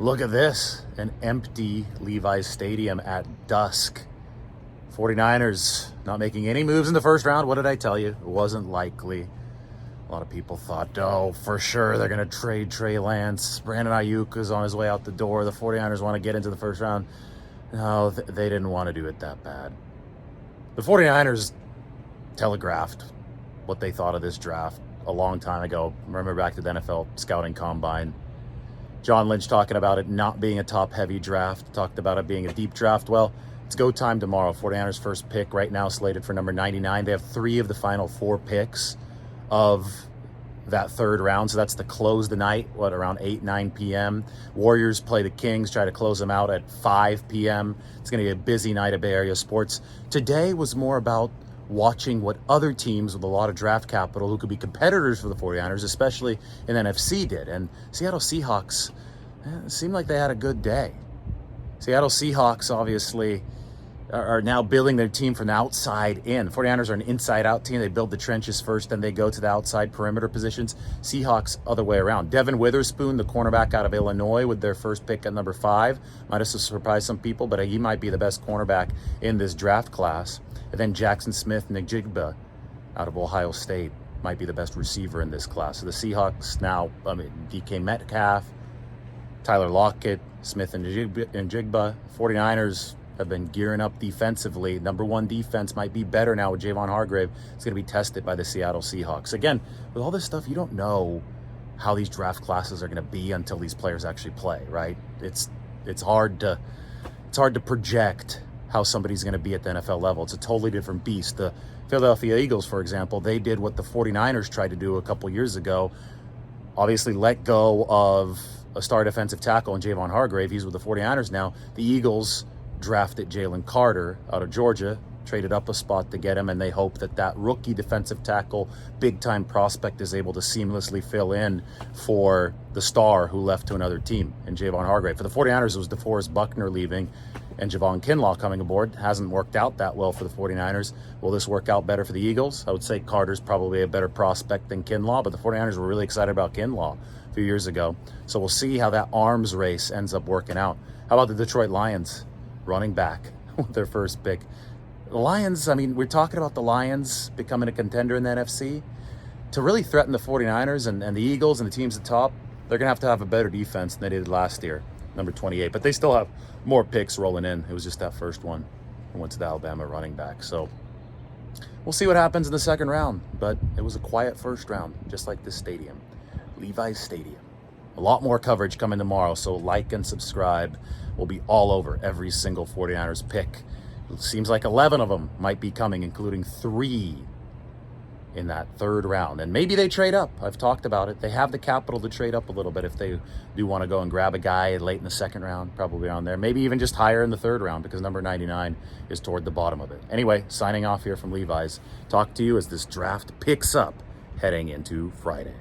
Look at this, an empty Levi's Stadium at dusk. 49ers not making any moves in the first round. What did I tell you? It wasn't likely. A lot of people thought, oh, for sure they're going to trade Trey Lance. Brandon Ayuk is on his way out the door. The 49ers want to get into the first round. No, they didn't want to do it that bad. The 49ers telegraphed what they thought of this draft a long time ago. Remember back to the NFL scouting combine. John Lynch talking about it not being a top-heavy draft, talked about it being a deep draft. Well, it's go time tomorrow. 49ers first pick right now slated for number 99. They have 3 of the final 4 picks of that third round. So that's to close the night, around 8, 9 p.m. Warriors play the Kings, try to close them out at 5 p.m. It's going to be a busy night of Bay Area sports. Today was more about watching what other teams with a lot of draft capital who could be competitors for the 49ers, especially in NFC, did. And Seattle Seahawks, it seemed like they had a good day. Seattle Seahawks obviously are now building their team from the outside in. 49ers are an inside-out team. They build the trenches first, then they go to the outside perimeter positions. Seahawks, other way around. Devin Witherspoon, the cornerback out of Illinois, with their first pick at number 5. Might have surprised some people, but he might be the best cornerback in this draft class. And then Jackson Smith-Njigba out of Ohio State might be the best receiver in this class. So the Seahawks now, DK Metcalf, Tyler Lockett, Smith-Njigba. 49ers have been gearing up defensively. Number 1 defense might be better now with Javon Hargrave. It's going to be tested by the Seattle Seahawks. Again, with all this stuff, you don't know how these draft classes are going to be until these players actually play, right? It's hard to project how somebody's going to be at the NFL level. It's a totally different beast. The Philadelphia Eagles, for example, they did what the 49ers tried to do a couple years ago. Obviously let go of a star defensive tackle in Javon Hargrave. He's with the 49ers now. The Eagles drafted Jalen Carter out of Georgia, traded up a spot to get him, and they hope that rookie defensive tackle, big-time prospect, is able to seamlessly fill in for the star who left to another team in Javon Hargrave. For the 49ers, it was DeForest Buckner leaving and Javon Kinlaw coming aboard. Hasn't worked out that well for the 49ers. Will this work out better for the Eagles? I would say Carter's probably a better prospect than Kinlaw, but the 49ers were really excited about Kinlaw a few years ago. So we'll see how that arms race ends up working out. How about the Detroit Lions? Running back with their first pick. The Lions, we're talking about the Lions becoming a contender in the NFC. To really threaten the 49ers and the Eagles and the teams at the top, they're going to have a better defense than they did last year, number 28. But they still have more picks rolling in. It was just that first one that went to the Alabama running back. So we'll see what happens in the second round. But it was a quiet first round, just like this stadium, Levi's Stadium. A lot more coverage coming tomorrow, so like and subscribe. We'll be all over every single 49ers pick. It seems like 11 of them might be coming, including 3 in that third round. And maybe they trade up. I've talked about it. They have the capital to trade up a little bit if they do want to go and grab a guy late in the second round, probably on there. Maybe even just higher in the third round because number 99 is toward the bottom of it. Anyway, signing off here from Levi's. Talk to you as this draft picks up heading into Friday.